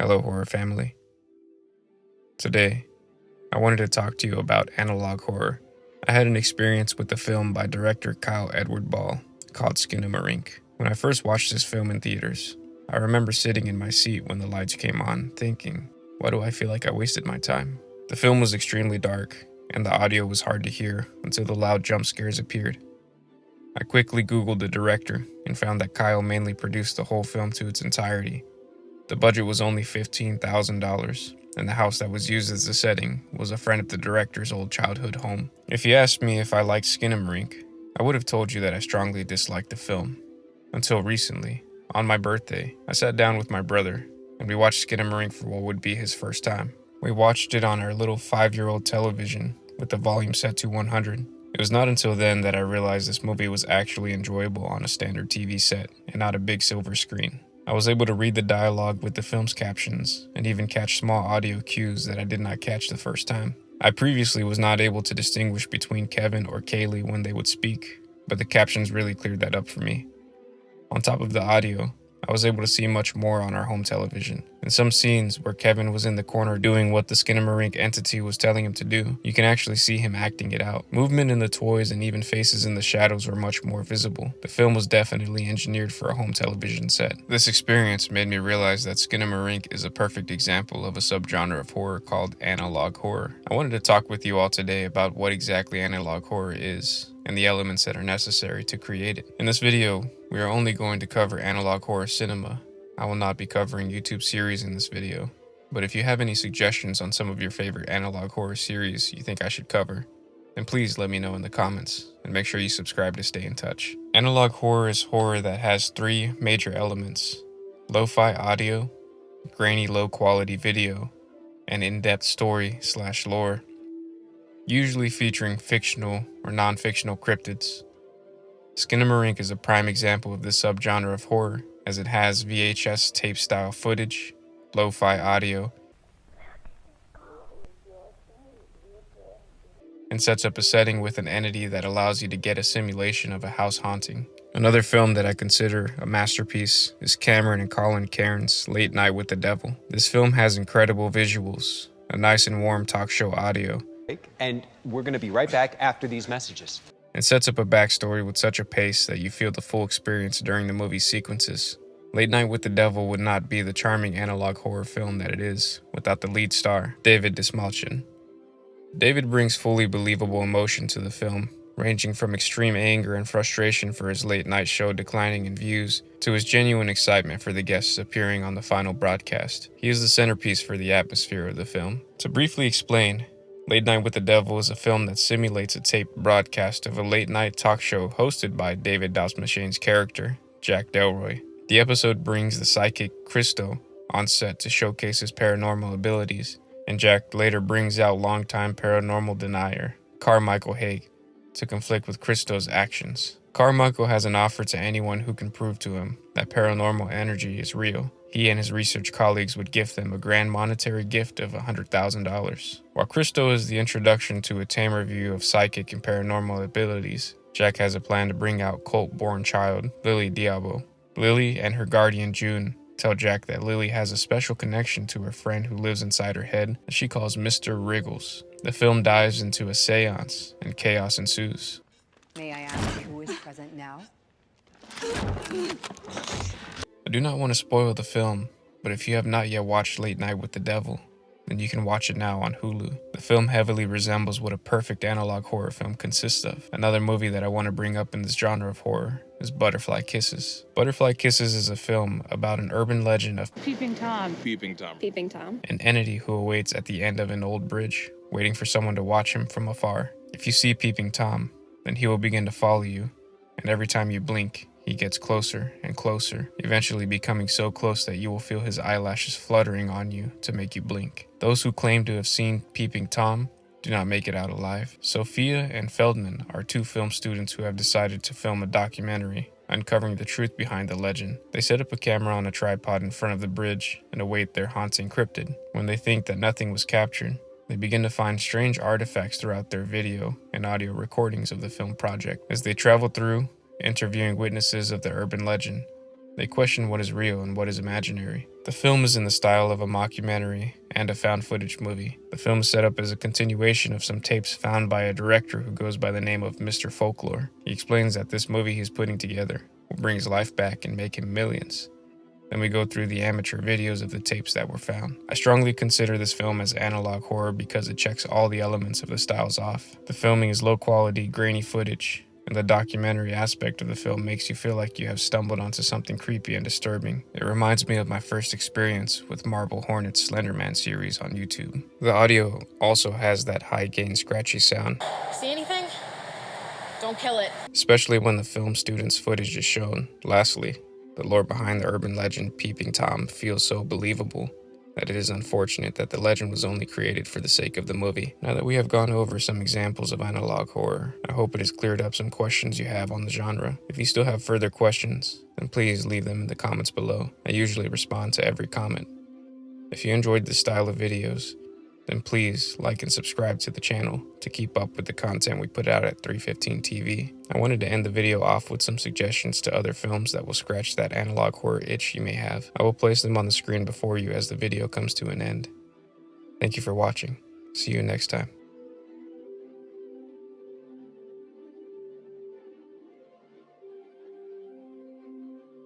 Hello, horror family. Today, I wanted to talk to you about analog horror. I had an experience with the film by director Kyle Edward Ball called Skinamarink. When I first watched this film in theaters, I remember sitting in my seat when the lights came on, thinking, why do I feel like I wasted my time? The film was extremely dark, and the audio was hard to hear until the loud jump scares appeared. I quickly Googled the director and found that Kyle mainly produced the whole film to its entirety. The budget was only $15,000, and the house that was used as the setting was a friend of the director's old childhood home. If you asked me if I liked Skinamarink, I would have told you that I strongly disliked the film. Until recently, on my birthday, I sat down with my brother, and we watched Skinamarink for what would be his first time. We watched it on our little 5-year-old television with the volume set to 100. It was not until then that I realized this movie was actually enjoyable on a standard TV set and not a big silver screen. I was able to read the dialogue with the film's captions and even catch small audio cues that I did not catch the first time. I previously was not able to distinguish between Kevin or Kaylee when they would speak, but the captions really cleared that up for me. On top of the audio, I was able to see much more on our home television. In some scenes where Kevin was in the corner doing what the Skinamarink entity was telling him to do, you can actually see him acting it out. Movement in the toys and even faces in the shadows were much more visible. The film was definitely engineered for a home television set. This experience made me realize that Skinamarink is a perfect example of a subgenre of horror called analog horror. I wanted to talk with you all today about what exactly analog horror is and the elements that are necessary to create it. In this video, we are only going to cover analog horror cinema. I will not be covering YouTube series in this video, but if you have any suggestions on some of your favorite analog horror series you think I should cover, then please let me know in the comments, and make sure you subscribe to stay in touch. Analog horror is horror that has 3 major elements: lo-fi audio, grainy low-quality video, and in-depth story/lore, usually featuring fictional or non-fictional cryptids. Skinamarink is a prime example of this subgenre of horror, as it has VHS tape-style footage, lo-fi audio, and sets up a setting with an entity that allows you to get a simulation of a house haunting. Another film that I consider a masterpiece is Cameron and Colin Cairns' Late Night with the Devil. This film has incredible visuals, a nice and warm talk show audio, and we're going to be right back after these messages. And sets up a backstory with such a pace that you feel the full experience during the movie sequences. Late Night with the Devil would not be the charming analog horror film that it is without the lead star, David Dastmalchian. David brings fully believable emotion to the film, ranging from extreme anger and frustration for his late night show declining in views to his genuine excitement for the guests appearing on the final broadcast. He is the centerpiece for the atmosphere of the film. To briefly explain, Late Night with the Devil is a film that simulates a taped broadcast of a late-night talk show hosted by David Dastmalchian's character, Jack Delroy. The episode brings the psychic Christo on set to showcase his paranormal abilities, and Jack later brings out longtime paranormal denier, Carmichael Hague, to conflict with Christo's actions. Carmichael has an offer to anyone who can prove to him that paranormal energy is real. He and his research colleagues would gift them a grand monetary gift of $100,000. While Christo is the introduction to a tamer view of psychic and paranormal abilities, Jack has a plan to bring out cult-born child, Lily Diabo. Lily and her guardian, June, tell Jack that Lily has a special connection to her friend who lives inside her head that she calls Mr. Wriggles. The film dives into a seance, and chaos ensues. May I ask who is present now? I do not want to spoil the film, but if you have not yet watched Late Night with the Devil, then you can watch it now on Hulu. The film heavily resembles what a perfect analog horror film consists of. Another movie that I want to bring up in this genre of horror is Butterfly Kisses. Butterfly Kisses is a film about an urban legend of Peeping Tom. Peeping Tom. Peeping Tom. an entity who awaits at the end of an old bridge, waiting for someone to watch him from afar. If you see Peeping Tom, then he will begin to follow you, and every time you blink, he gets closer and closer, eventually becoming so close that you will feel his eyelashes fluttering on you to make you blink. Those who claim to have seen Peeping Tom do not make it out alive. Sophia and Feldman are 2 film students who have decided to film a documentary uncovering the truth behind the legend. They set up a camera on a tripod in front of the bridge and await their haunting cryptid. When they think that nothing was captured, they begin to find strange artifacts throughout their video and audio recordings of the film project. As they travel through, interviewing witnesses of the urban legend, They question what is real and what is imaginary. The film is in the style of a mockumentary and a found footage movie. The film is set up as a continuation of some tapes found by a director who goes by the name of Mr. Folklore. He explains that this movie he's putting together will bring his life back and make him millions. Then we go through the amateur videos of the tapes that were found. I strongly consider this film as analog horror because it checks all the elements of the styles off. The filming is low quality, grainy footage, and the documentary aspect of the film makes you feel like you have stumbled onto something creepy and disturbing. It reminds me of my first experience with Marble Hornet's Slenderman series on YouTube. The audio also has that high gain scratchy sound. See anything? Don't kill it. Especially when the film student's footage is shown. Lastly, the lore behind the urban legend Peeping Tom feels so believable that it is unfortunate that the legend was only created for the sake of the movie. Now that we have gone over some examples of analog horror, I hope it has cleared up some questions you have on the genre. If you still have further questions, then please leave them in the comments below. I usually respond to every comment. If you enjoyed this style of videos, then please like and subscribe to the channel to keep up with the content we put out at 315 TV. I wanted to end the video off with some suggestions to other films that will scratch that analog horror itch you may have. I will place them on the screen before you as the video comes to an end. Thank you for watching. See you next time.